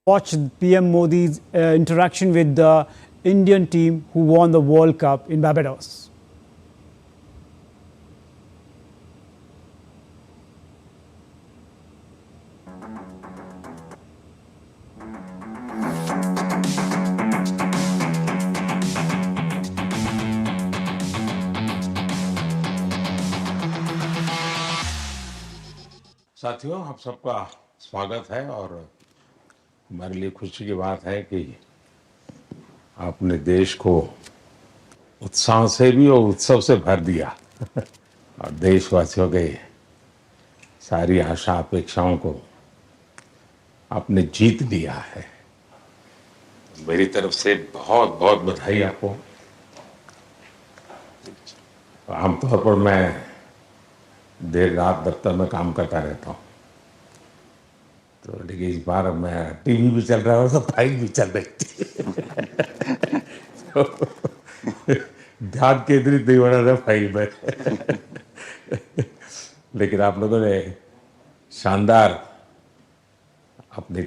Watch PM Modi's interaction with the Indian team who won the World Cup in Barbados. साथियों, आप सबका स्वागत है और हमारे लिए खुशी की बात है कि आपने देश को उत्साह से भी और उत्सव से भर दिया और देशवासियों के सारी आशा अपेक्षाओं को आपने जीत लिया है। मेरी तरफ से बहुत बहुत बधाई आपको। आमतौर पर मैं देर रात दफ्तर में काम करता रहता हूँ, तो लेकिन इस बार मैं टीवी भी चल रहा है और फाइल भी चल रही थी तो ध्यान केंद्रित नहीं हो रहा था फाइल में लेकिन आप लोगों ने शानदार अपनी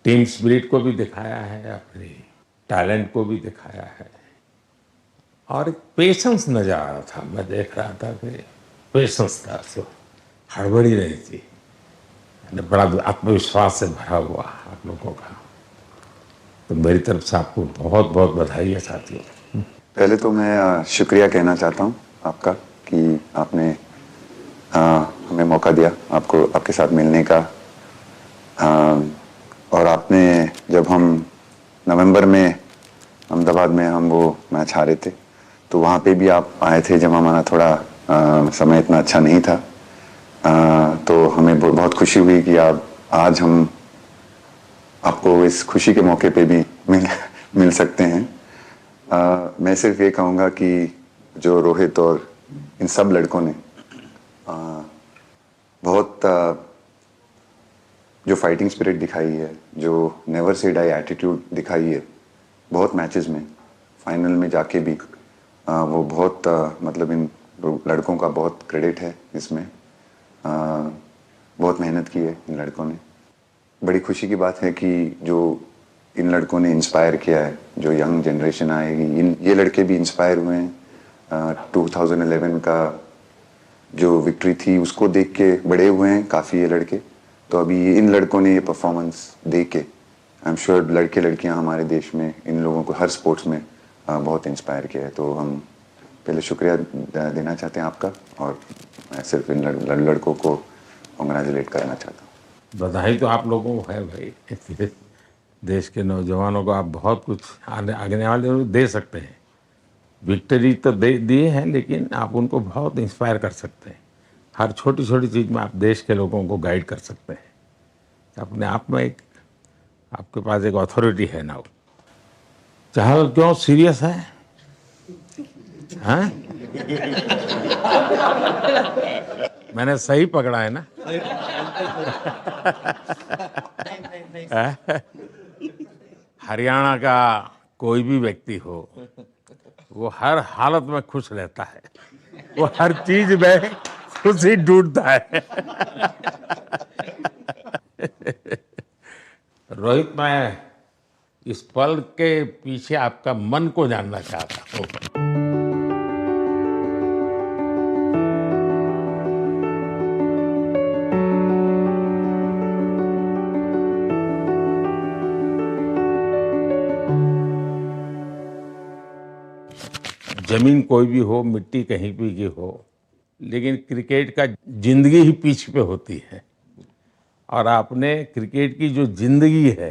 टीम स्पिरिट को भी दिखाया है, अपने टैलेंट को भी दिखाया है और एक पेशेंस नजर आ रहा था। मैं देख रहा था कि पेशेंस था, तो हड़बड़ी नहीं थी, बड़ा आत्मविश्वास से भरा हुआ आप लोगों का। तो मेरी तरफ से आपको बहुत बहुत बधाई है साथियों। पहले तो मैं शुक्रिया कहना चाहता हूँ आपका कि आपने हमें मौका दिया आपको आपके साथ मिलने का। और आपने जब हम नवंबर में अहमदाबाद में हम वो मैच हारे थे, तो वहाँ पे भी आप आए थे जब हमारा थोड़ा समय इतना अच्छा नहीं था। तो हमें बहुत खुशी हुई कि आप आज हम आपको इस खुशी के मौके पे भी मिल सकते हैं। मैं सिर्फ ये कहूँगा कि जो रोहित और इन सब लड़कों ने बहुत जो फाइटिंग स्पिरिट दिखाई है, जो नेवर से डाई एटीट्यूड दिखाई है, बहुत मैचेस में फाइनल में जाके भी वो बहुत मतलब इन लड़कों का बहुत क्रेडिट है इसमें। बहुत मेहनत की है इन लड़कों ने। बड़ी खुशी की बात है कि जो इन लड़कों ने इंस्पायर किया है, जो यंग जनरेशन आएगी, ये लड़के भी इंस्पायर हुए हैं। 2011 का जो विक्ट्री थी उसको देख के बड़े हुए हैं काफ़ी ये लड़के। तो अभी इन लड़कों ने ये परफॉर्मेंस दे के आई एम श्योर लड़के लड़कियां हमारे देश में इन लोगों को हर स्पोर्ट्स में बहुत इंस्पायर किया है। तो हम पहले शुक्रिया देना चाहते हैं आपका, और मैं सिर्फ इन लड़कों को कॉन्ग्रेचुलेट करना चाहता हूँ। बधाई तो आप लोगों को है भाई। देश के नौजवानों को आप बहुत कुछ आगे वाले दे सकते हैं। विक्ट्री तो दिए हैं, लेकिन आप उनको बहुत इंस्पायर कर सकते हैं। हर छोटी छोटी चीज़ में आप देश के लोगों को गाइड कर सकते हैं। अपने आप में एक आपके पास एक अथॉरिटी है ना। चहल क्यों सीरियस है? हाँ? मैंने सही पकड़ा है ना? हरियाणा का कोई भी व्यक्ति हो, वो हर हालत में खुश रहता है, वो हर चीज में खुशी ढूंढता है। रोहित, मैं इस पल के पीछे आपका मन को जानना चाहता हूँ। जमीन कोई भी हो, मिट्टी कहीं भी की हो, लेकिन क्रिकेट का जिंदगी ही पिच पे होती है और आपने क्रिकेट की जो जिंदगी है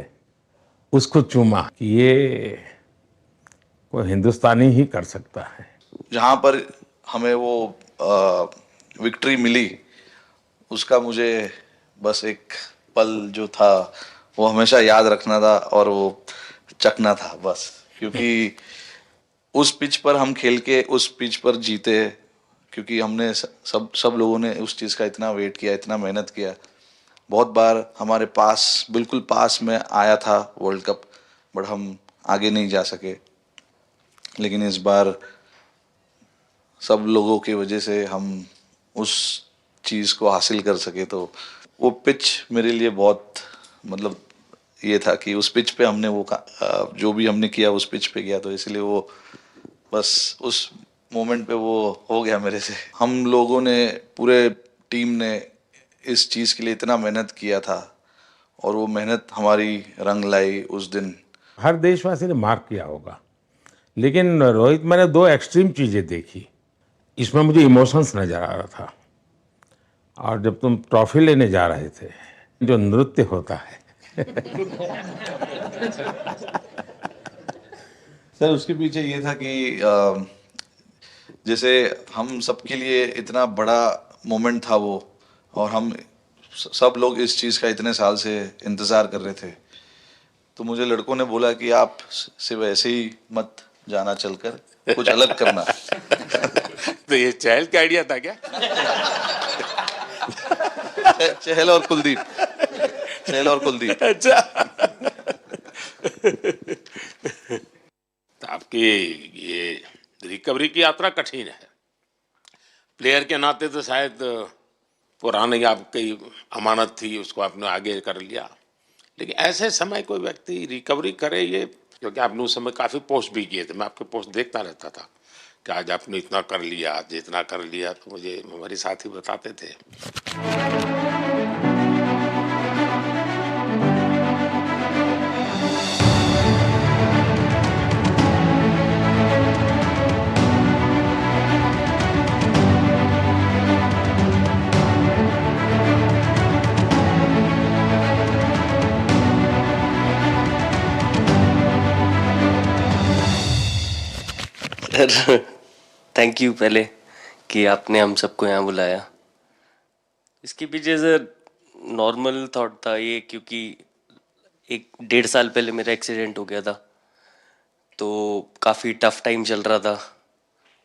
उसको चुमा कि ये कोई हिंदुस्तानी ही कर सकता है। जहाँ पर हमें वो विक्ट्री मिली, उसका मुझे बस एक पल जो था वो हमेशा याद रखना था और वो चखना था बस। क्योंकि उस पिच पर हम खेल के उस पिच पर जीते, क्योंकि हमने सब लोगों ने उस चीज़ का इतना वेट किया, इतना मेहनत किया। बहुत बार हमारे पास, बिल्कुल पास में आया था वर्ल्ड कप, बट हम आगे नहीं जा सके। लेकिन इस बार सब लोगों की वजह से हम उस चीज़ को हासिल कर सके। तो वो पिच मेरे लिए बहुत मतलब ये था कि उस पिच पे हमने वो जो भी हमने किया उस पिच पे किया, तो इसलिए वो बस उस मोमेंट पे वो हो गया मेरे से। हम लोगों ने, पूरे टीम ने इस चीज़ के लिए इतना मेहनत किया था और वो मेहनत हमारी रंग लाई उस दिन। हर देशवासी ने मार्क किया होगा, लेकिन रोहित, मैंने दो एक्सट्रीम चीजें देखी। इसमें मुझे इमोशंस नजर आ रहा था, और जब तुम ट्रॉफी लेने जा रहे थे, जो नृत्य होता है सर उसके पीछे ये था कि जैसे हम सबके लिए इतना बड़ा मोमेंट था वो, और हम सब लोग इस चीज़ का इतने साल से इंतज़ार कर रहे थे, तो मुझे लड़कों ने बोला कि आप सिर्फ ऐसे ही मत जाना, चलकर कुछ अलग करना। तो ये चहल का आइडिया था क्या? चहल और कुलदीप, चहल और कुलदीप। अच्छा। तो आपकी ये रिकवरी की यात्रा कठिन है। प्लेयर के नाते तो शायद पुरानी आपकी अमानत थी, उसको आपने आगे कर लिया, लेकिन ऐसे समय कोई व्यक्ति रिकवरी करे, ये क्योंकि आपने उस समय काफ़ी पोस्ट भी किए थे, मैं आपके पोस्ट देखता रहता था कि आज आपने इतना कर लिया, आज इतना कर लिया, तो मुझे हमारे साथी बताते थे। सर थैंक यू पहले कि आपने हम सबको यहाँ बुलाया। इसके पीछे सर नॉर्मल थॉट था ये, क्योंकि 1-1.5 साल पहले मेरा एक्सीडेंट हो गया था, तो काफ़ी टफ टाइम चल रहा था।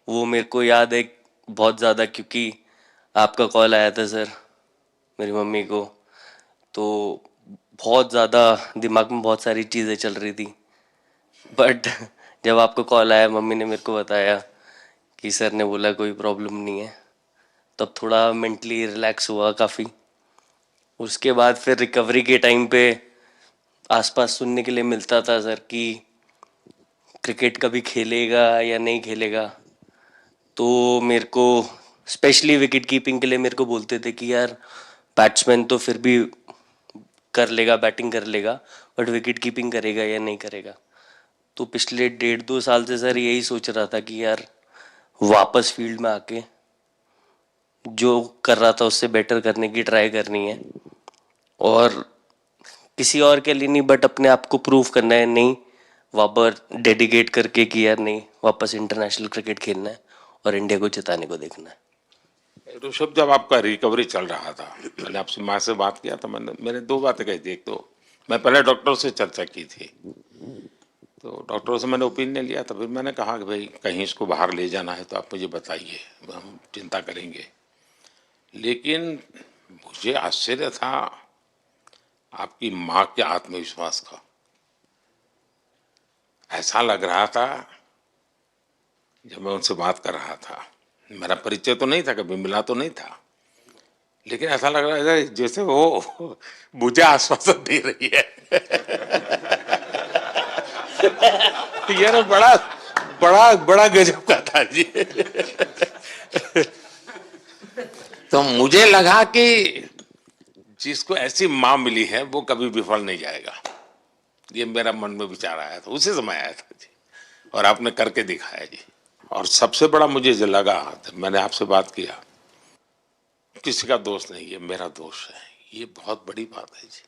वो मेरे को याद है बहुत ज़्यादा, क्योंकि आपका कॉल आया था सर मेरी मम्मी को, तो बहुत ज़्यादा दिमाग में बहुत सारी चीज़ें चल रही थी। बट जब आपका कॉल आया, मम्मी ने मेरे को बताया कि सर ने बोला कोई प्रॉब्लम नहीं है, तब थोड़ा मेंटली रिलैक्स हुआ काफ़ी। उसके बाद फिर रिकवरी के टाइम पे आसपास सुनने के लिए मिलता था सर कि क्रिकेट कभी खेलेगा या नहीं खेलेगा, तो मेरे को स्पेशली विकेट कीपिंग के लिए मेरे को बोलते थे कि यार बैट्समैन तो फिर भी कर लेगा, बैटिंग कर लेगा, बट विकेट कीपिंग करेगा या नहीं करेगा। तो पिछले 1.5-2 साल से सर यही सोच रहा था कि यार वापस फील्ड में आके जो कर रहा था उससे बेटर करने की ट्राई करनी है, और किसी और के लिए नहीं बट अपने आप को प्रूव करना है, नहीं वापस डेडिकेट करके कि यार नहीं, वापस इंटरनेशनल क्रिकेट खेलना है और इंडिया को जिताने को देखना है। ऋषभ, जब आपका रिकवरी चल रहा था, मैंने आपसे माँ से बात किया था, मैंने दो बातें कही थी। एक तो मैं पहले डॉक्टर से चर्चा की थी, तो डॉक्टरों से मैंने ओपिनियन लिया था, फिर मैंने कहा कि भाई कहीं इसको बाहर ले जाना है तो आप मुझे बताइए, हम चिंता करेंगे। लेकिन मुझे आश्चर्य था आपकी माँ के आत्मविश्वास का। ऐसा लग रहा था जब मैं उनसे बात कर रहा था, मेरा परिचय तो नहीं था, कभी मिला तो नहीं था, लेकिन ऐसा लग रहा है जैसे वो मुझे आश्वासन दे रही है। यार बड़ा बड़ा बड़ा गजब का था जी। तो मुझे लगा कि जिसको ऐसी माँ मिली है वो कभी विफल नहीं जाएगा, ये मेरा मन में विचार आया था, उसी समय आया था जी, और आपने करके दिखाया जी। और सबसे बड़ा मुझे जो लगा, मैंने आपसे बात किया, किसी का दोष नहीं, ये मेरा दोष है, ये बहुत बड़ी बात है जी।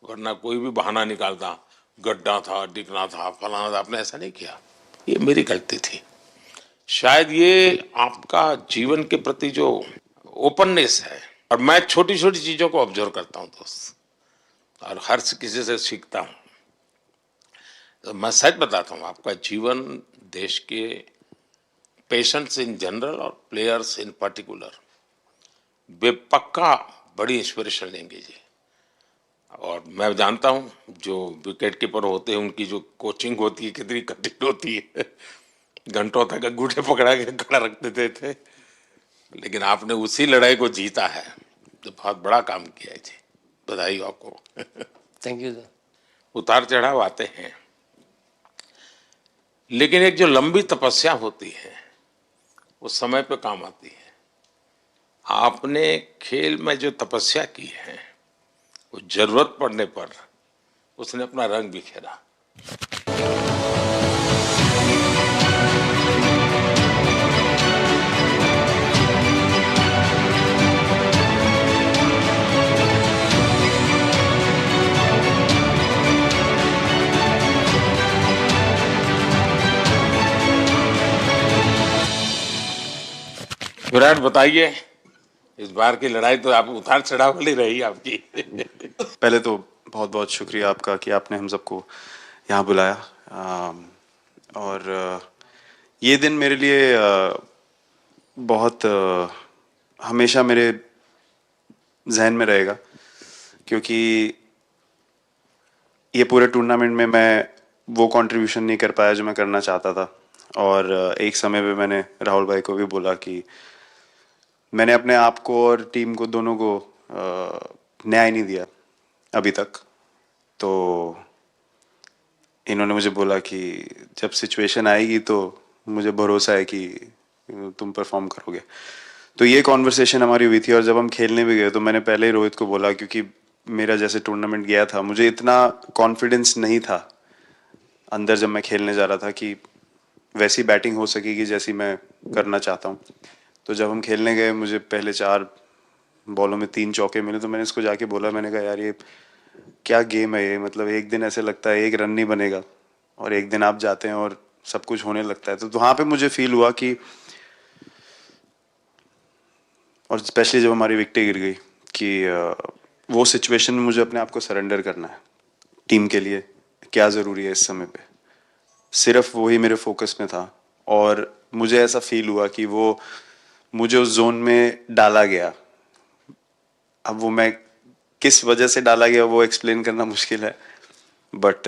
वरना कोई भी बहाना निकालता, गड्ढा था, डिगना था, फलाना था, आपने ऐसा नहीं किया, ये मेरी गलती थी। शायद ये आपका जीवन के प्रति जो ओपननेस है, और मैं छोटी छोटी चीजों को ऑब्जर्व करता हूँ दोस्त, और हर किसी से सीखता हूँ। तो मैं सच बताता हूँ, आपका जीवन देश के पेशेंट्स इन जनरल और प्लेयर्स इन पर्टिकुलर वे पक्का बड़ी इंस्पिरेशन लेंगे जी। और मैं जानता हूँ जो विकेट कीपर होते हैं उनकी जो कोचिंग होती है कितनी कठिन होती है, घंटों तक अंगूठे पकड़ा के खड़ा रख देते थे, लेकिन आपने उसी लड़ाई को जीता है, तो बहुत बड़ा काम किया है जी, बधाई हो आपको। Thank you sir. उतार चढ़ाव आते हैं, लेकिन एक जो लंबी तपस्या होती है वो समय पे काम आती है। आपने खेल में जो तपस्या की है वो जरूरत पड़ने पर उसने अपना रंग बिखेरा। विराट, बताइए, इस बार की लड़ाई तो आप उतार चढ़ाव वाली रही आपकी। पहले तो बहुत बहुत शुक्रिया आपका कि आपने हम सबको यहाँ बुलाया। और ये दिन मेरे लिए बहुत हमेशा मेरे जहन में रहेगा, क्योंकि ये पूरे टूर्नामेंट में मैं वो कंट्रीब्यूशन नहीं कर पाया जो मैं करना चाहता था। और एक समय पे मैंने राहुल भाई को भी बोला कि मैंने अपने आप को और टीम को दोनों को न्याय नहीं दिया अभी तक। तो इन्होंने मुझे बोला कि जब सिचुएशन आएगी तो मुझे भरोसा है कि तुम परफॉर्म करोगे। तो ये कॉन्वर्सेशन हमारी हुई थी, और जब हम खेलने भी गए तो मैंने पहले ही रोहित को बोला, क्योंकि मेरा जैसे टूर्नामेंट गया था मुझे इतना कॉन्फिडेंस नहीं था अंदर जब मैं खेलने जा रहा था कि वैसी बैटिंग हो सकेगी जैसी मैं करना चाहता हूँ। तो जब हम खेलने गए मुझे पहले 4 बॉलों में 3 चौके मिले, तो मैंने इसको जाके बोला, मैंने कहा यार ये क्या गेम है ये, मतलब एक दिन ऐसे लगता है एक रन नहीं बनेगा और एक दिन आप जाते हैं और सब कुछ होने लगता है। तो वहाँ पे मुझे फील हुआ कि, और स्पेशली जब हमारी विकेट गिर गई, कि वो सिचुएशन में मुझे अपने आप को सरेंडर करना है। टीम के लिए क्या ज़रूरी है इस समय पे, सिर्फ वही मेरे फोकस में था। और मुझे ऐसा फील हुआ कि वो मुझे उस जोन में डाला गया। अब वो मैं किस वजह से डाला गया वो एक्सप्लेन करना मुश्किल है, बट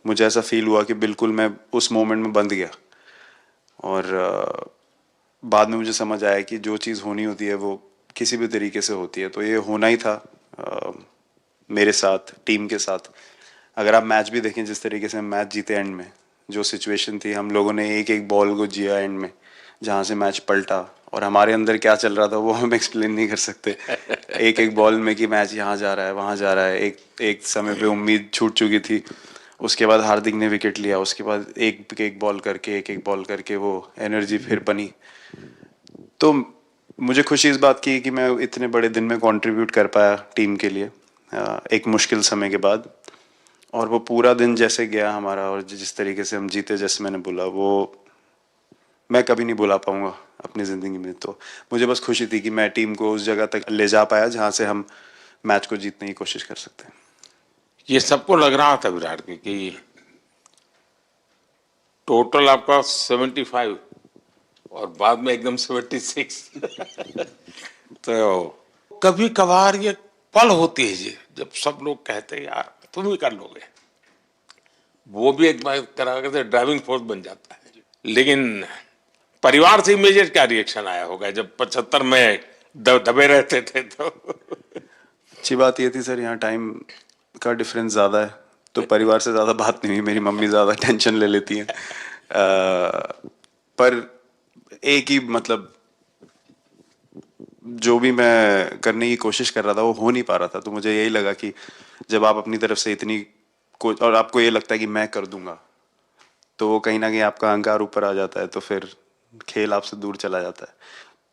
मुझे ऐसा फील हुआ कि बिल्कुल मैं उस मोमेंट में बंध गया। और बाद में मुझे समझ आया कि जो चीज़ होनी होती है वो किसी भी तरीके से होती है। तो ये होना ही था मेरे साथ, टीम के साथ। अगर आप मैच भी देखें, जिस तरीके से हम मैच जीते एंड में, जो सिचुएशन थी, हम लोगों ने एक एक बॉल को जिया एंड में, जहाँ से मैच पलटा, और हमारे अंदर क्या चल रहा था वो हम एक्सप्लेन नहीं कर सकते। एक एक बॉल में कि मैच यहाँ जा रहा है वहाँ जा रहा है। एक समय पे उम्मीद छूट चुकी थी, उसके बाद हार्दिक ने विकेट लिया, उसके बाद एक एक बॉल करके वो एनर्जी फिर बनी। तो मुझे खुशी इस बात की कि मैं इतने बड़े दिन में कंट्रीब्यूट कर पाया टीम के लिए एक मुश्किल समय के बाद। और वो पूरा दिन जैसे गया हमारा, और जिस तरीके से हम जीते, जैसे मैंने बोला, वो मैं कभी नहीं भुला पाऊंगा अपनी ज़िंदगी में। तो मुझे बस खुशी थी कि मैं टीम को उस जगह तक ले जा पाया जहाँ से हम मैच को जीतने की कोशिश कर सकते हैं। ये सबको लग रहा था विराट कि टोटल आपका 75 और बाद में एकदम 76। तो कभी कभार ये पल होती है जी, जब सब लोग कहते हैं यार तुम ही कर लोगे, वो भी एक बार करा करके ड्राइविंग फोर्स बन जाता है। लेकिन परिवार से इमीडिएट क्या रिएक्शन आया होगा जब 75 में दबे रहते थे? तो अच्छी बात ये थी सर, यहाँ टाइम का डिफरेंस ज़्यादा है, तो परिवार से ज़्यादा बात नहीं हुई। मेरी मम्मी ज़्यादा टेंशन ले लेती हैं। पर एक ही, मतलब जो भी मैं करने की कोशिश कर रहा था वो हो नहीं पा रहा था। तो मुझे यही लगा कि जब आप अपनी तरफ से इतनी और आपको ये लगता है कि मैं कर दूंगा, तो वो कहीं ना कहीं आपका अहंकार ऊपर आ जाता है, तो फिर खेल आपसे दूर चला जाता है।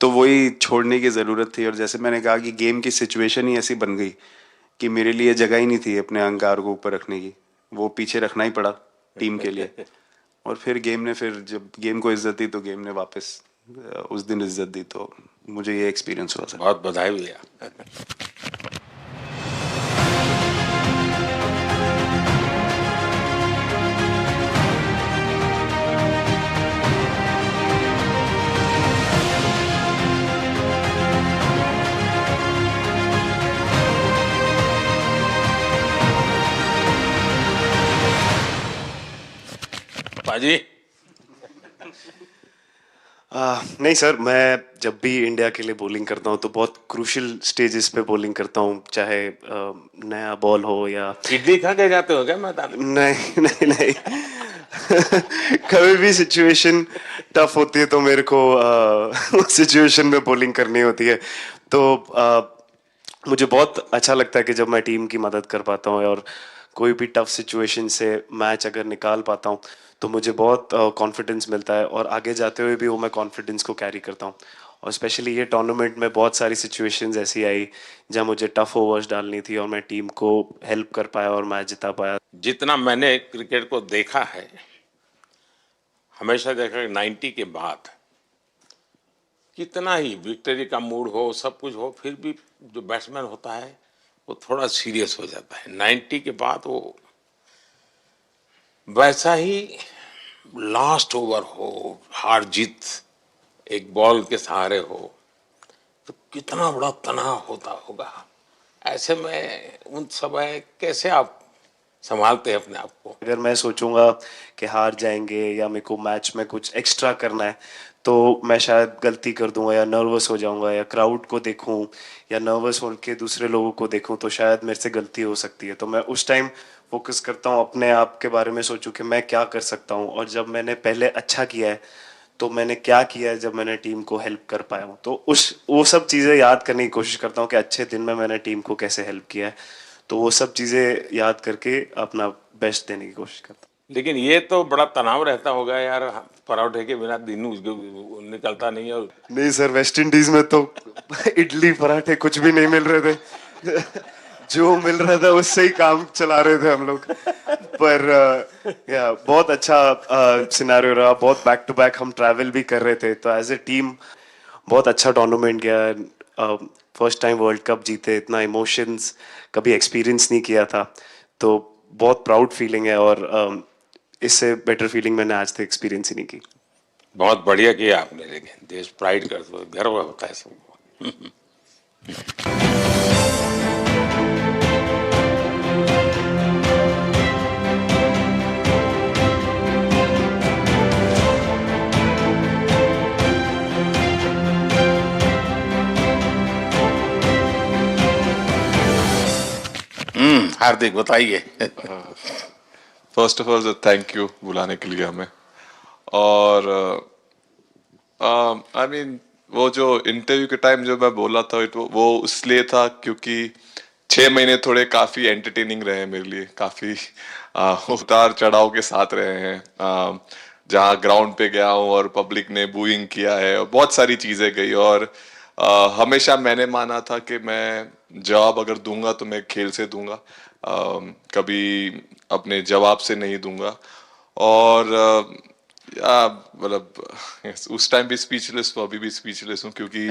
तो वही छोड़ने की ज़रूरत थी। और जैसे मैंने कहा कि गेम की सिचुएशन ही ऐसी बन गई कि मेरे लिए जगह ही नहीं थी अपने अहंकार को ऊपर रखने की, वो पीछे रखना ही पड़ा टीम के लिए। और फिर गेम ने, फिर जब गेम को इज्जत दी तो गेम ने वापस उस दिन इज्जत दी। तो मुझे ये एक्सपीरियंस हुआ सर। बहुत बधाई भैया। पाजी, नहीं सर, मैं जब भी इंडिया के लिए बॉलिंग करता हूँ तो बहुत क्रूशियल स्टेजेस पे बॉलिंग करता हूँ, चाहे नया बॉल हो या इडली खा के जाते हो क्या मैदान में? नहीं नहीं नहीं कभी भी सिचुएशन टफ होती है तो मेरे को उस सिचुएशन में बॉलिंग करनी होती है, तो मुझे बहुत अच्छा लगता है कि जब मैं टीम की मदद कर पाता हूँ और कोई भी टफ सिचुएशन से मैच अगर निकाल पाता हूँ तो मुझे बहुत कॉन्फिडेंस मिलता है और आगे जाते हुए भी वो मैं कॉन्फिडेंस को कैरी करता हूँ। और स्पेशली ये टूर्नामेंट में बहुत सारी सिचुएशंस ऐसी आई जहाँ मुझे टफ ओवर्स डालनी थी और मैं टीम को हेल्प कर पाया और मैच जिता पाया। जितना मैंने क्रिकेट को देखा है, हमेशा देखा कि 90 के बाद कितना ही विक्ट्री का मूड हो, सब कुछ हो, फिर भी जो बैट्समैन होता है वो थोड़ा सीरियस हो जाता है। 90 के बाद वो वैसा ही लास्ट ओवर हो, हार जीत एक बॉल के सहारे हो, तो कितना बड़ा तनाव होता होगा। ऐसे में उन समय कैसे आप संभालते हैं अपने आप को? अगर मैं सोचूंगा कि हार जाएंगे या मेरे को मैच में कुछ एक्स्ट्रा करना है तो मैं शायद गलती कर दूंगा या नर्वस हो जाऊंगा या क्राउड को देखूं या नर्वस होकर दूसरे लोगों को देखूं तो शायद मेरे से गलती हो सकती है। तो मैं उस टाइम फोकस करता हूं, अपने आप के बारे में सोचूं कि मैं क्या कर सकता हूं और जब मैंने पहले अच्छा किया है तो मैंने क्या किया है जब मैंने टीम को हेल्प कर पाया हूँ, तो वो सब चीज़ें याद करने की कोशिश करता हूँ कि अच्छे दिन में मैंने टीम को कैसे हेल्प किया है, तो वो सब चीज़ें याद करके अपना बेस्ट देने की कोशिश करता हूँ। लेकिन ये तो बड़ा तनाव रहता होगा यार, पराठे के बिना दिन निकलता नहीं। और नहीं सर, वेस्ट इंडीज में तो इडली पराठे कुछ भी नहीं मिल रहे थे जो मिल रहा था उससे ही काम चला रहे थे हम लोग। पर या बहुत अच्छा सिनेरियो रहा, बहुत बैक टू बैक हम ट्रैवल भी कर रहे थे, तो एज ए टीम बहुत अच्छा टूर्नामेंट गया। फर्स्ट टाइम वर्ल्ड कप जीते, इतना इमोशंस कभी एक्सपीरियंस नहीं किया था, तो बहुत प्राउड फीलिंग है और इससे बेटर फीलिंग मैंने आज तक एक्सपीरियंस ही नहीं की। बहुत बढ़िया किया आपने, लेकिन देश प्राइड करते हो, गर्व होता है सबको। हार्दिक बताइए। First of all thank you बुलाने के लिए हमें। और आई मीन वो जो इंटरव्यू के टाइम जो मैं बोला था वो इसलिए था क्योंकि 6 महीने थोड़े काफी एंटरटेनिंग रहे मेरे लिए, काफी उतार चढ़ाव के साथ रहे हैं। जहाँ ग्राउंड पे गया हूँ और पब्लिक ने बूइंग किया है और बहुत सारी चीजें गई, और हमेशा मैंने माना था कि मैं जवाब अगर दूंगा तो मैं खेल से दूंगा, कभी अपने जवाब से नहीं दूंगा। और मतलब उस टाइम भी स्पीचलेस हूँ, अभी भी स्पीचलेस हूँ, क्योंकि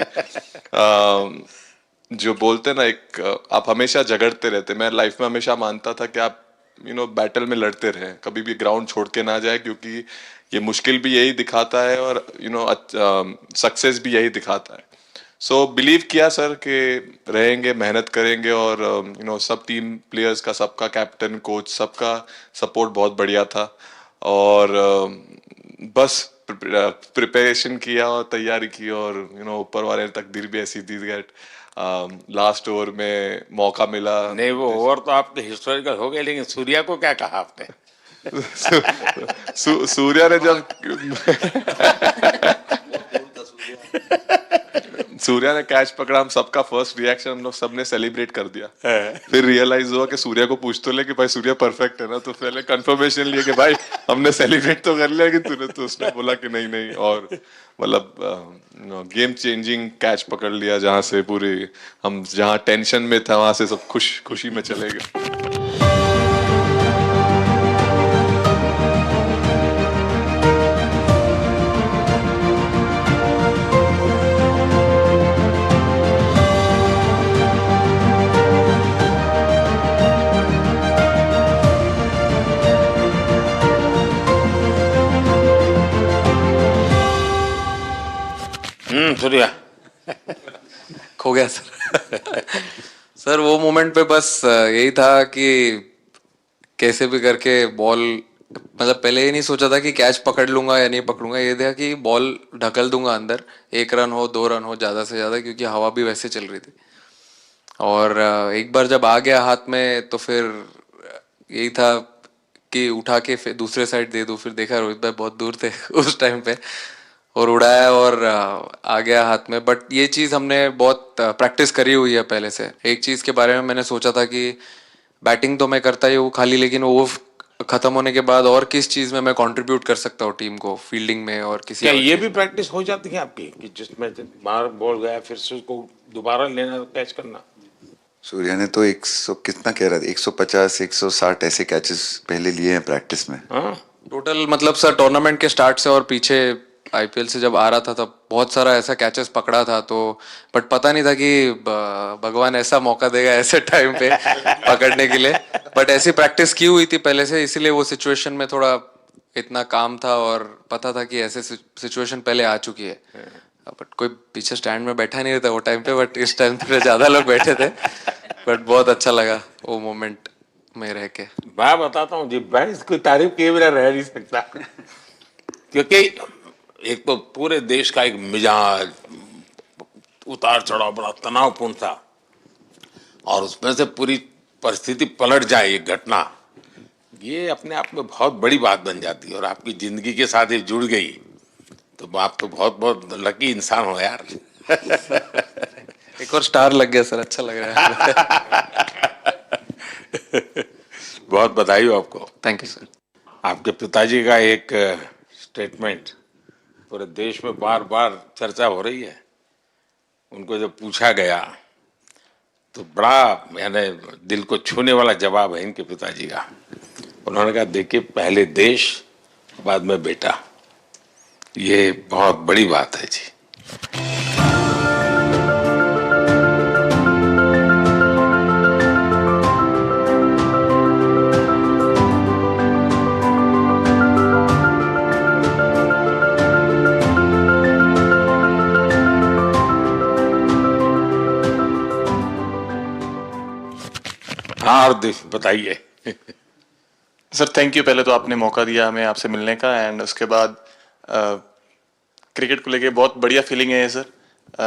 जो बोलते ना एक आप हमेशा झगड़ते रहते। मैं लाइफ में हमेशा मानता था कि आप बैटल में लड़ते रहें, कभी भी ग्राउंड छोड़ के ना जाए, क्योंकि ये मुश्किल भी यही दिखाता है और सक्सेस भी यही दिखाता है। सो बिलीव किया सर कि रहेंगे, मेहनत करेंगे, और सब टीम प्लेयर्स का, सबका कैप्टन कोच सबका सपोर्ट बहुत बढ़िया था, और बस प्रिपरेशन किया और तैयारी की, और ऊपर वाले तकदीर भी ऐसी दी गेट लास्ट ओवर में मौका मिला। नहीं, वो ओवर तो आपके हिस्टोरिकल हो गए, लेकिन सूर्या को क्या कहा आपने? सूर्या ने जब सूर्या ने कैच पकड़ा, हम सबका फर्स्ट रिएक्शन हम लोग सबने सेलिब्रेट कर दिया। फिर रियलाइज हुआ कि सूर्या को पूछ तो ले कि भाई सूर्या परफेक्ट है ना, तो पहले कंफर्मेशन लिए कि भाई हमने सेलिब्रेट तो कर लिया, कि तूने, तो उसने बोला कि नहीं नहीं, और मतलब गेम चेंजिंग कैच पकड़ लिया, जहाँ से पूरी हम जहाँ टेंशन में था वहां से सब खुशी में चले गए। सूर्या खो गया सर। सर वो मोमेंट पे बस यही था कि कैसे भी करके बॉल मतलब पहले ये नहीं सोचा था कि कैच पकड़ लूंगा या नहीं पकड़ूंगा, ये था कि बॉल ढकल दूंगा अंदर, 1 रन हो 2 रन हो ज़्यादा से ज़्यादा, क्योंकि हवा भी वैसे चल रही थी। और एक बार जब आ गया हाथ में तो फिर यही था कि उठा के फिर दूसरे साइड दे दूं। फिर देखा रोहित भाई बहुत दूर थे उस टाइम पे, और उड़ाया और आ गया हाथ में। बट ये चीज़ हमने बहुत प्रैक्टिस करी हुई है पहले से। एक चीज़ के बारे में मैंने सोचा था कि बैटिंग तो मैं करता ही हूँ खाली, लेकिन वो खत्म होने के बाद और किस चीज़ में मैं कंट्रीब्यूट कर सकता हूँ टीम को, फील्डिंग में और किसी क्या और ये चीज़ भी में। प्रैक्टिस हो जाती है आपकी कि जिसमें बाहर बॉल गया फिर से उसको दोबारा लेना, कैच करना? सूर्या ने तो 100 कितना कह रहा था, 150 160 ऐसे कैचेस पहले लिए हैं प्रैक्टिस में। हाँ, टोटल मतलब सर टूर्नामेंट के स्टार्ट से और पीछे आईपीएल से जब आ रहा था तब बहुत सारा ऐसा कैचेस पकड़ा था। तो बट पता नहीं था कि भगवान ऐसा मौका देगा ऐसे टाइम पे पकड़ने के लिए। बट ऐसी प्रैक्टिस की हुई थी पहले से, इसीलिए वो सिचुएशन में थोड़ा इतना काम था और पता था कि ऐसे सिचुएशन पहले आ चुकी है। बट कोई पीछे स्टैंड में बैठा नहीं रहता वो टाइम पे, बट इस टाइम पे ज्यादा लोग बैठे थे। बट बहुत अच्छा लगा वो मोमेंट में रह के। मैं बताता हूँ जी, मैं इसकी तारीफ किए बिना रह नहीं सकता क्योंकि एक तो पूरे देश का एक मिजाज, उतार चढ़ाव बड़ा तनावपूर्ण था, और उसमें से पूरी परिस्थिति पलट जाए एक घटना, ये अपने आप में बहुत बड़ी बात बन जाती है और आपकी जिंदगी के साथ ये जुड़ गई तो आप तो बहुत बहुत लकी इंसान हो यार। एक और स्टार लग गया सर, अच्छा लग रहा है। बहुत बधाई हो आपको। Thank you sir. आपके पिताजी का एक स्टेटमेंट पूरे देश में बार बार चर्चा हो रही है। उनको जब पूछा गया तो बड़ा यानी दिल को छूने वाला जवाब है इनके पिताजी का। उन्होंने कहा, देखिए पहले देश बाद में बेटा, ये बहुत बड़ी बात है जी। हाँ और बताइए। सर थैंक यू, पहले तो आपने मौका दिया हमें आपसे मिलने का, एंड उसके बाद क्रिकेट को लेके बहुत बढ़िया फीलिंग है सर।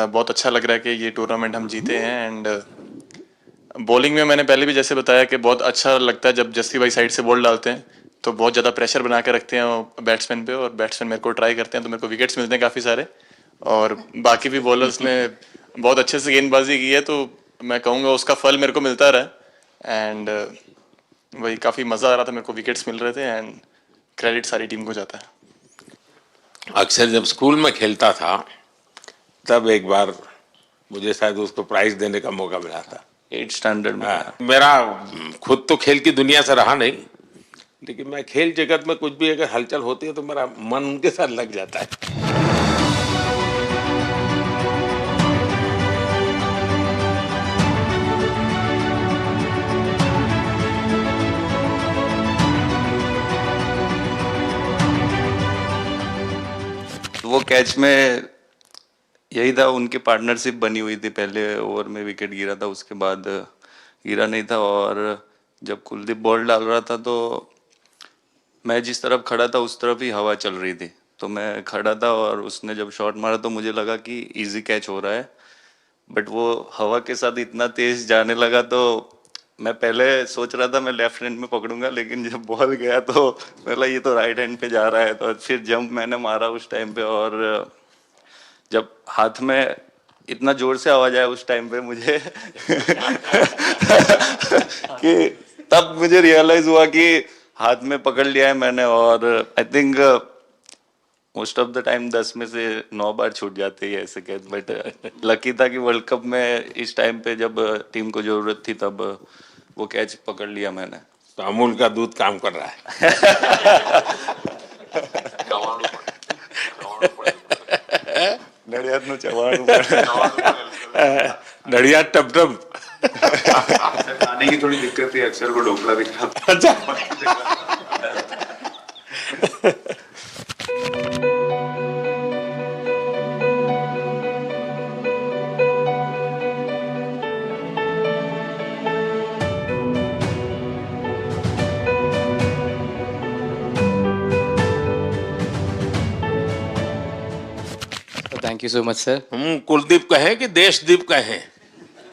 बहुत अच्छा लग रहा है कि ये टूर्नामेंट हम जीते हैं। एंड बॉलिंग में मैंने पहले भी जैसे बताया कि बहुत अच्छा लगता है जब जस्सी भाई साइड से बॉल डालते हैं, तो बहुत ज़्यादा प्रेशर बना के रखते हैं बैट्समैन पे, और बैट्समैन मेरे को ट्राई करते हैं तो मेरे को विकेट्स मिलते हैं काफ़ी सारे। और बाकी भी बॉलर्स ने बहुत अच्छे से गेंदबाजी की है, तो मैं कहूँगा उसका फल मेरे को मिलता रहा। एंड वही काफ़ी मज़ा आ रहा था, मेरे को विकेट्स मिल रहे थे, एंड क्रेडिट सारी टीम को जाता है। अक्सर जब स्कूल में खेलता था तब एक बार मुझे शायद उसको प्राइज देने का मौका मिला था 8th स्टैंडर्ड में। मेरा खुद तो खेल की दुनिया से रहा नहीं, लेकिन मैं खेल जगत में कुछ भी अगर हलचल होती है तो मेरा मन उनके साथ लग जाता है। वो कैच में यही था, उनकी पार्टनरशिप बनी हुई थी। पहले ओवर में विकेट गिरा था, उसके बाद गिरा नहीं था। और जब कुलदीप बॉल डाल रहा था तो मैं जिस तरफ खड़ा था उस तरफ ही हवा चल रही थी, तो मैं खड़ा था और उसने जब शॉट मारा तो मुझे लगा कि इजी कैच हो रहा है। बट वो हवा के साथ इतना तेज जाने लगा तो मैं पहले सोच रहा था मैं लेफ्ट हैंड में पकड़ूंगा, लेकिन जब बॉल गया तो बोला ये तो राइट हैंड पे जा रहा है। तो फिर जंप मैंने मारा उस टाइम पे, और जब हाथ में इतना जोर से आवाज आया उस टाइम पे मुझे कि तब मुझे रियलाइज हुआ कि हाथ में पकड़ लिया है मैंने। और I think most of the time 10 में से 9 बार छूट जाते हैं ऐसे कैच। बट लकी था कि वर्ल्ड कप में इस टाइम पे जब टीम को जरूरत थी तब वो कैच पकड़ लिया मैंने। तो अमूल का दूध काम कर रहा है। નડિયાદ નું ચવાણું પડે नड़िया टप टप। खाने की थोड़ी दिक्कत थी, अक्सर को ढोकला भी खाता। अच्छा। Thank you so much sir. हम कुलदीप कहें कि देशदीप कहें?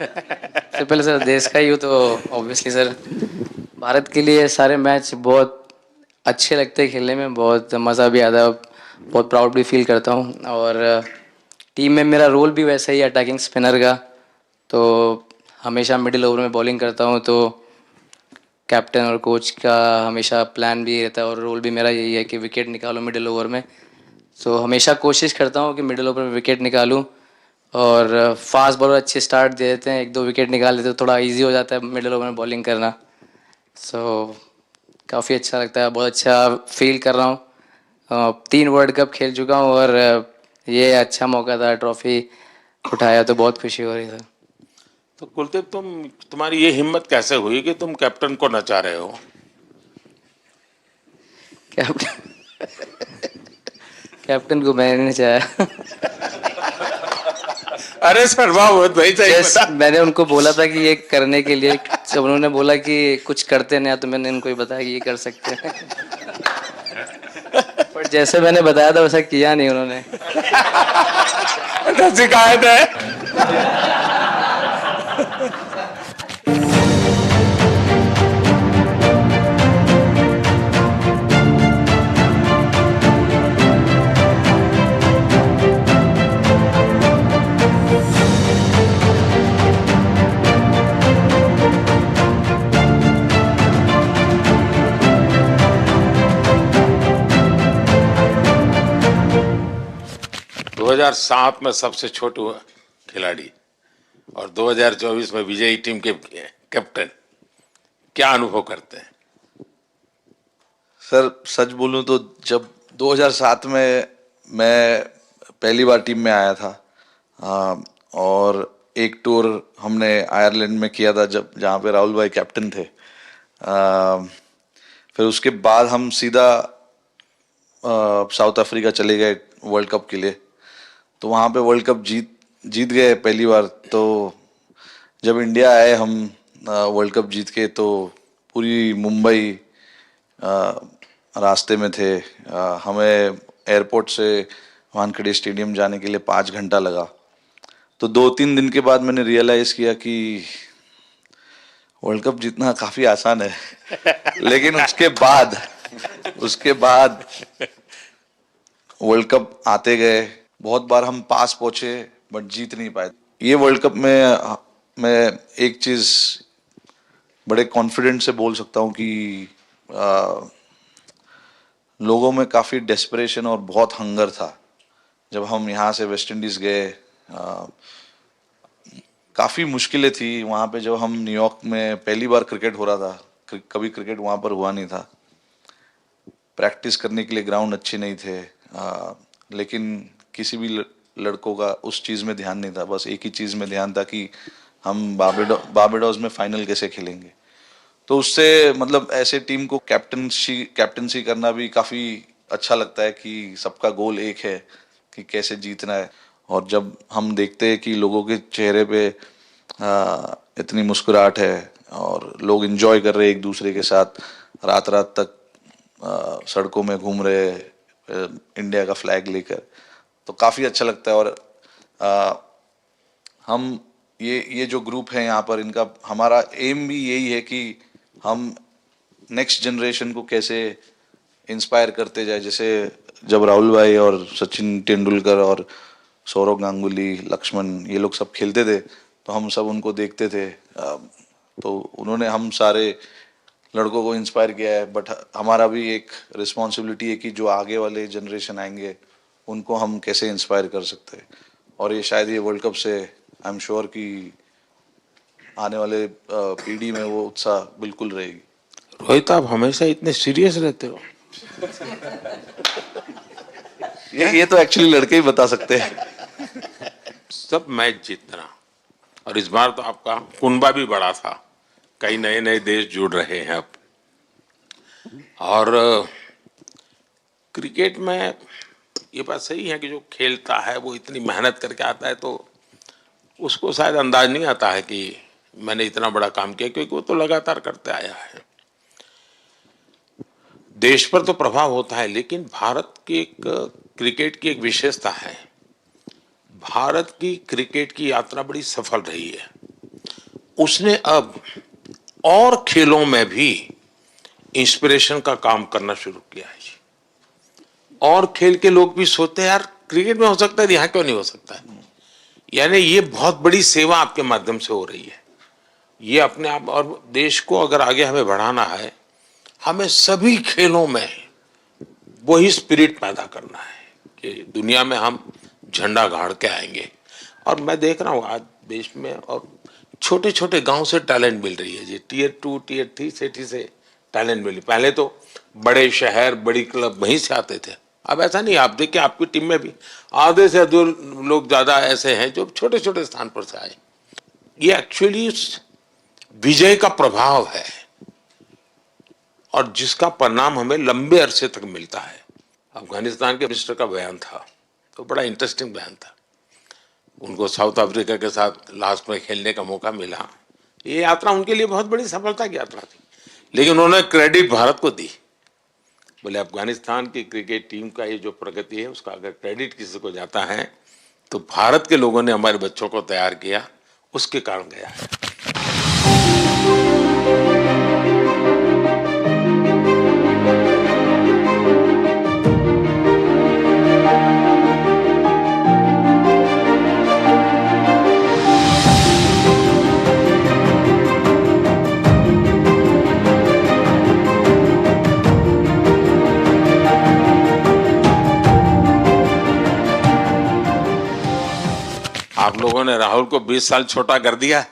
सबसे पहले सर देश का ही हो तो ऑब्वियसली सर भारत के लिए सारे मैच बहुत अच्छे लगते हैं खेलने में, बहुत मज़ा भी आता है, बहुत प्राउड भी फील करता हूँ। और टीम में मेरा रोल भी वैसा ही है अटैकिंग स्पिनर का, तो हमेशा मिडिल ओवर में बॉलिंग करता हूँ। तो कैप्टन और कोच का हमेशा प्लान भी रहता है और रोल भी मेरा यही है कि विकेट निकालो मिडिल ओवर में। तो हमेशा कोशिश करता हूँ कि मिडिल ओवर में विकेट निकालूँ, और फास्ट बॉलर अच्छे स्टार्ट दे देते हैं, 1-2 विकेट निकाल देते हैं तो थोड़ा इजी हो जाता है मिडिल ओवर में बॉलिंग करना। सो काफ़ी अच्छा लगता है, बहुत अच्छा फील कर रहा हूँ। 3 वर्ल्ड कप खेल चुका हूँ और ये अच्छा मौका था, ट्रॉफी उठाया तो बहुत खुशी हो रही है। तो कुलदीप, तुम्हारी ये हिम्मत कैसे हुई कि तुम कैप्टन को नचा रहे हो? कैप्टन को मैंने नहीं चाहा। अरे सर वाह, भाई सही मैंने उनको बोला था कि ये करने के लिए, जब उन्होंने बोला कि कुछ करते नहीं तो मैंने इनको ही बताया कि ये कर सकते हैं। पर जैसे मैंने बताया था वैसा किया नहीं उन्होंने। शिकायत है। 2007 में सबसे छोटू खिलाड़ी और 2024 में विजयी टीम के कैप्टन, क्या अनुभव करते हैं? सर सच बोलूं तो जब 2007 में मैं पहली बार टीम में आया था, और एक टूर हमने आयरलैंड में किया था जब जहाँ पे राहुल भाई कैप्टन थे। फिर उसके बाद हम सीधा साउथ अफ्रीका चले गए वर्ल्ड कप के लिए, तो वहाँ पे वर्ल्ड कप जीत गए पहली बार। तो जब इंडिया आए हम वर्ल्ड कप जीत के, तो पूरी मुंबई रास्ते में थे। हमें एयरपोर्ट से वानखेड़े स्टेडियम जाने के लिए 5 घंटा लगा। तो 2-3 दिन के बाद मैंने रियलाइज़ किया कि वर्ल्ड कप जीतना काफ़ी आसान है। लेकिन उसके बाद वर्ल्ड कप आते गए, बहुत बार हम पास पहुंचे बट जीत नहीं पाए। ये वर्ल्ड कप में मैं एक चीज़ बड़े कॉन्फिडेंट से बोल सकता हूँ कि लोगों में काफ़ी डेस्परेशन और बहुत हंगर था। जब हम यहाँ से वेस्ट इंडीज़ गए, काफ़ी मुश्किलें थी वहाँ पे। जब हम न्यूयॉर्क में पहली बार क्रिकेट हो रहा था, कभी क्रिकेट वहाँ पर हुआ नहीं था, प्रैक्टिस करने के लिए ग्राउंड अच्छे नहीं थे, लेकिन किसी भी लड़कों का उस चीज़ में ध्यान नहीं था। बस एक ही चीज़ में ध्यान था कि हम बारबाडोस में फाइनल कैसे खेलेंगे। तो उससे मतलब ऐसे टीम को कैप्टनसी करना भी काफ़ी अच्छा लगता है कि सबका गोल एक है कि कैसे जीतना है। और जब हम देखते हैं कि लोगों के चेहरे पे इतनी मुस्कुराहट है और लोग एंजॉय कर रहे हैं एक दूसरे के साथ, रात रात तक सड़कों में घूम रहे इंडिया का फ्लैग लेकर, तो काफ़ी अच्छा लगता है। और हम ये जो ग्रुप है यहाँ पर, इनका हमारा एम भी यही है कि हम नेक्स्ट जनरेशन को कैसे इंस्पायर करते जाए। जैसे जब राहुल भाई और सचिन तेंदुलकर और सौरव गांगुली, लक्ष्मण, ये लोग सब खेलते थे तो हम सब उनको देखते थे। तो उन्होंने हम सारे लड़कों को इंस्पायर किया है। बट हमारा भी एक रिस्पॉन्सिबिलिटी है कि जो आगे वाले जनरेशन आएंगे उनको हम कैसे इंस्पायर कर सकते हैं। और ये शायद ये वर्ल्ड कप से आई एम श्योर कि आने वाले पीढ़ी में वो उत्साह बिल्कुल रहेगी। रोहित, आप हमेशा इतने सीरियस रहते हो। ये तो एक्चुअली लड़के ही बता सकते हैं। सब मैच जीतना, और इस बार तो आपका कुनबा भी बड़ा था, कई नए नए देश जुड़ रहे हैं अब। और क्रिकेट में ये बात सही है कि जो खेलता है वो इतनी मेहनत करके आता है, तो उसको शायद अंदाज नहीं आता है कि मैंने इतना बड़ा काम किया, क्योंकि वो तो लगातार करते आया है। देश पर तो प्रभाव होता है, लेकिन भारत की एक क्रिकेट की एक विशेषता है भारत की क्रिकेट की यात्रा बड़ी सफल रही है। उसने अब और खेलों में भी इंस्पिरेशन का काम करना शुरू किया है। और खेल के लोग भी सोचते हैं यार क्रिकेट में हो सकता है, यहाँ क्यों नहीं हो सकता है। यानी ये बहुत बड़ी सेवा आपके माध्यम से हो रही है। ये अपने आप, और देश को अगर आगे हमें बढ़ाना है, हमें सभी खेलों में वही स्पिरिट पैदा करना है कि दुनिया में हम झंडा गाड़ के आएंगे। और मैं देख रहा हूँ आज देश में और छोटे छोटे गांव से टैलेंट मिल रही है जी। टियर 2 टियर 3 सिटी से टैलेंट मिली। पहले तो बड़े शहर बड़ी क्लब वहीं से आते थे, अब ऐसा नहीं। आप देखिए आपकी टीम में भी आधे से अधिक लोग ज्यादा ऐसे हैं जो छोटे छोटे स्थान पर से आए। ये एक्चुअली विजय का प्रभाव है और जिसका परिणाम हमें लंबे अरसे तक मिलता है। अफगानिस्तान के मिनिस्टर का बयान था तो बड़ा इंटरेस्टिंग बयान था। उनको साउथ अफ्रीका के साथ लास्ट में खेलने का मौका मिला। ये यात्रा उनके लिए बहुत बड़ी सफलता की यात्रा थी, लेकिन उन्होंने क्रेडिट भारत को दी। बोले अफगानिस्तान की क्रिकेट टीम का ये जो प्रगति है उसका अगर क्रेडिट किसी को जाता है तो भारत के लोगों ने हमारे बच्चों को तैयार किया, उसके कारण गया है। आप लोगों ने राहुल को 20 साल छोटा कर दिया।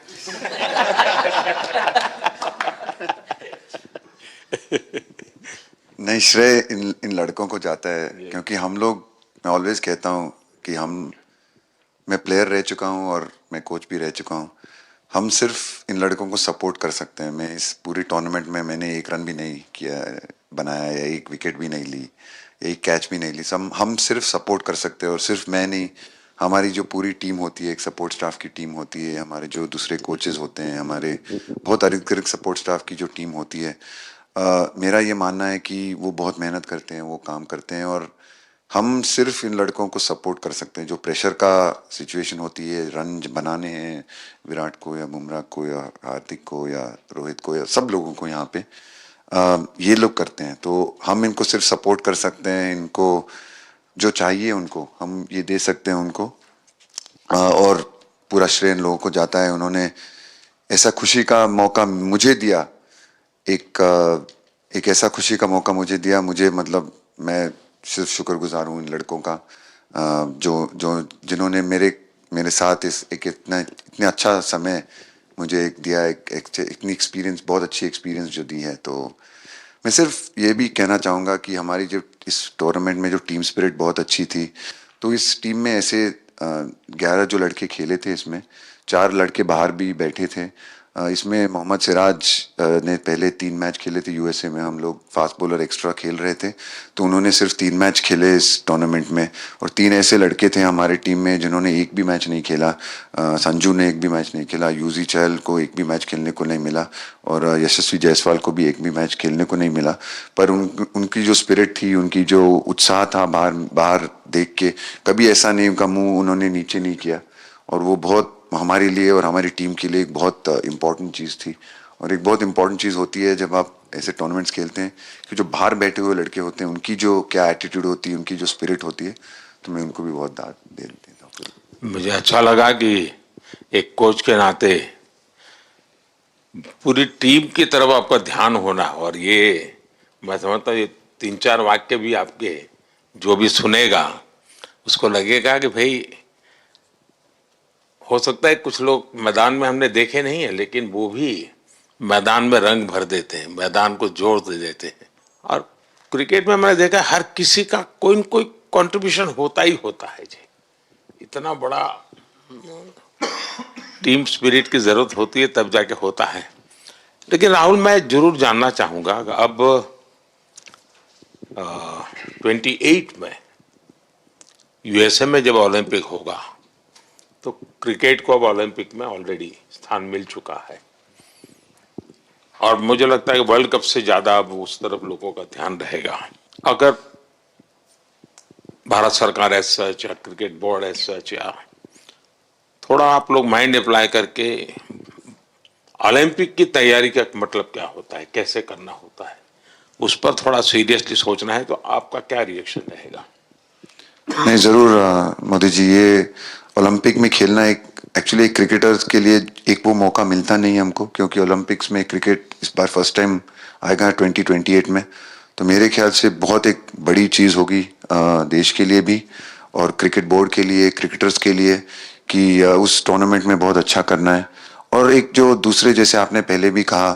नहीं, श्रेय इन लड़कों को जाता है क्योंकि हम लोग, मैं ऑलवेज कहता हूँ कि मैं प्लेयर रह चुका हूँ और मैं कोच भी रह चुका हूँ। हम सिर्फ इन लड़कों को सपोर्ट कर सकते हैं। मैं इस पूरी टूर्नामेंट में मैंने एक रन भी नहीं किया, बनाया, या एक विकेट भी नहीं ली, एक कैच भी नहीं ली। हम सिर्फ सपोर्ट कर सकते हैं। और सिर्फ मैं नहीं, हमारी जो पूरी टीम होती है, एक सपोर्ट स्टाफ की टीम होती है, हमारे जो दूसरे कोचेस होते हैं, हमारे बहुत अधिक सपोर्ट स्टाफ की जो टीम होती है, मेरा ये मानना है कि वो बहुत मेहनत करते हैं, वो काम करते हैं और हम सिर्फ इन लड़कों को सपोर्ट कर सकते हैं। जो प्रेशर का सिचुएशन होती है, रन बनाने हैं विराट को या बुमराह को या हार्दिक को या रोहित को या सब लोगों को यहाँ पे, ये लोग करते हैं। तो हम इनको सिर्फ सपोर्ट कर सकते हैं। इनको जो चाहिए उनको हम ये दे सकते हैं उनको, और पूरा श्रेय इन लोगों को जाता है। उन्होंने ऐसा खुशी का मौका मुझे दिया, एक ऐसा खुशी का मौका मुझे दिया। मुझे मतलब मैं सिर्फ शुक्रगुजार हूँ इन लड़कों का, जिन्होंने मेरे साथ इतने अच्छा समय मुझे दिया, इतनी एक्सपीरियंस, बहुत अच्छी एक्सपीरियंस जो दी है। तो मैं सिर्फ ये भी कहना चाहूँगा कि हमारी जो इस टूर्नामेंट में जो टीम स्पिरिट बहुत अच्छी थी। तो इस टीम में ऐसे 11 जो लड़के खेले थे, इसमें 4 लड़के बाहर भी बैठे थे। इसमें मोहम्मद सिराज ने पहले 3 मैच खेले थे यूएसए में। हम लोग फास्ट बॉलर एक्स्ट्रा खेल रहे थे तो उन्होंने सिर्फ 3 मैच खेले इस टूर्नामेंट में। और 3 ऐसे लड़के थे हमारे टीम में जिन्होंने एक भी मैच नहीं खेला। संजू ने एक भी मैच नहीं खेला, यूजी चहल को एक भी मैच खेलने को नहीं मिला और यशस्वी जायसवाल को भी एक भी मैच खेलने को नहीं मिला। पर उनकी जो स्पिरिट थी, उनकी जो उत्साह था, बाहर देख के कभी ऐसा नहीं, उनका मुँह उन्होंने नीचे नहीं किया। और वो बहुत हमारे लिए और हमारी टीम के लिए एक बहुत इम्पॉर्टेंट चीज़ थी। और एक बहुत इम्पॉर्टेंट चीज़ होती है जब आप ऐसे टूर्नामेंट्स खेलते हैं कि जो बाहर बैठे हुए लड़के होते हैं, उनकी जो क्या एटीट्यूड होती है, उनकी जो स्पिरिट होती है, तो मैं उनको भी बहुत दाद दे देता हूँ। मुझे अच्छा लगा कि एक कोच के नाते पूरी टीम की तरफ आपका ध्यान होना। और ये मैं समझता हूँ ये 3-4 वाक्य भी आपके जो भी सुनेगा उसको लगेगा कि भाई हो सकता है कुछ लोग मैदान में हमने देखे नहीं है, लेकिन वो भी मैदान में रंग भर देते हैं, मैदान को जोड़ दे देते हैं। और क्रिकेट में मैंने देखा हर किसी का कोई न कोई कंट्रीब्यूशन होता ही होता है जी। इतना बड़ा टीम स्पिरिट की जरूरत होती है तब जाके होता है। लेकिन राहुल, मैं जरूर जानना चाहूंगा, अब 28 में यूएसए में जब ओलंपिक होगा तो क्रिकेट को अब ओलंपिक में ऑलरेडी स्थान मिल चुका है और मुझे लगता है कि वर्ल्ड कप से ज्यादा अब उस तरफ लोगों का ध्यान रहेगा। अगर भारत सरकार एज सच या क्रिकेट बोर्ड एज सच या थोड़ा आप लोग माइंड अप्लाई करके ओलंपिक की तैयारी का मतलब क्या होता है, कैसे करना होता है, उस पर थोड़ा सीरियसली सोचना है, तो आपका क्या रिएक्शन रहेगा? नहीं, ज़रूर मोदी जी, ये ओलंपिक में खेलना एक एक्चुअली क्रिकेटर्स के लिए एक वो मौका मिलता नहीं है हमको, क्योंकि ओलंपिक्स में क्रिकेट इस बार फर्स्ट टाइम आएगा 2028 में। तो मेरे ख्याल से बहुत एक बड़ी चीज़ होगी देश के लिए भी और क्रिकेट बोर्ड के लिए, क्रिकेटर्स के लिए, कि उस टूर्नामेंट में बहुत अच्छा करना है। और एक जो दूसरे, जैसे आपने पहले भी कहा,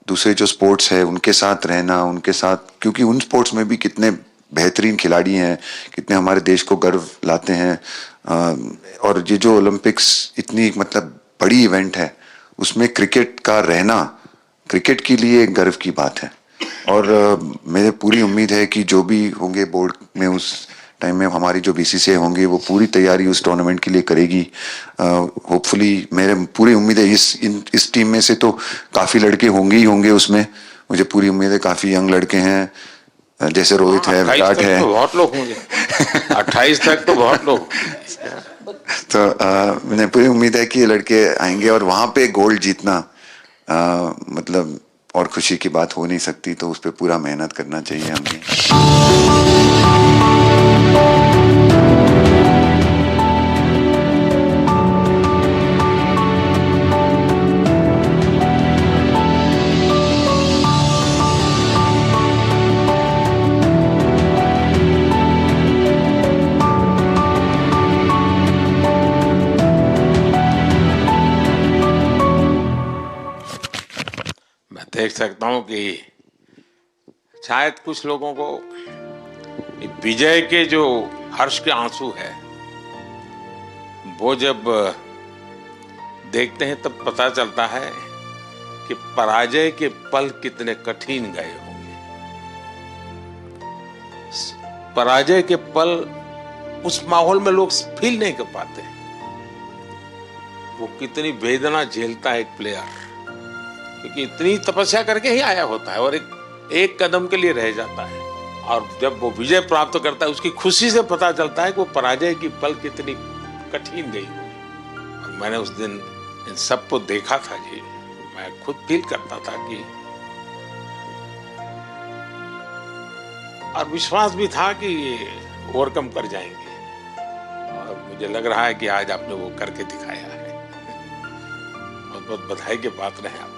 दूसरे जो स्पोर्ट्स है उनके साथ रहना, उनके साथ, क्योंकि उन स्पोर्ट्स में भी कितने बेहतरीन खिलाड़ी हैं, कितने हमारे देश को गर्व लाते हैं। और ये जो ओलंपिक्स इतनी मतलब बड़ी इवेंट है, उसमें क्रिकेट का रहना क्रिकेट के लिए एक गर्व की बात है। और मेरे पूरी उम्मीद है कि जो भी होंगे बोर्ड में उस टाइम में, हमारी जो बीसीसीआई होंगे वो पूरी तैयारी उस टूर्नामेंट के लिए करेगी। होपफुली मेरे पूरी उम्मीद है इस टीम में से तो काफ़ी लड़के होंगे ही होंगे उसमें, मुझे पूरी उम्मीद है। काफ़ी यंग लड़के हैं, जैसे रोहित है, विराट है, तो बहुत लोग होंगे 28 तक तो बहुत लोग। तो मुझे पूरी उम्मीद है कि ये लड़के आएंगे और वहाँ पे गोल्ड जीतना मतलब और खुशी की बात हो नहीं सकती। तो उस पर पूरा मेहनत करना चाहिए हमें। मैं देख सकता हूं कि शायद कुछ लोगों को विजय के जो हर्ष के आंसू है, वो जब देखते हैं तब पता चलता है कि पराजय के पल कितने कठिन गए होंगे। पराजय के पल उस माहौल में लोग फील नहीं कर पाते। वो कितनी वेदना झेलता है एक प्लेयर, क्योंकि इतनी तपस्या करके ही आया होता है और एक कदम के लिए रह जाता है। और जब वो विजय प्राप्त करता है, उसकी खुशी से पता चलता है कि वो पराजय की पल कितनी कठिन गई होगी। और मैंने उस दिन इन सबको देखा था जी, मैं खुद फील करता था कि, और विश्वास भी था कि ये ओवरकम कर जाएंगे। और मुझे लग रहा है कि आज आपने वो करके दिखाया है। बहुत बहुत बधाई की बात रहे आप।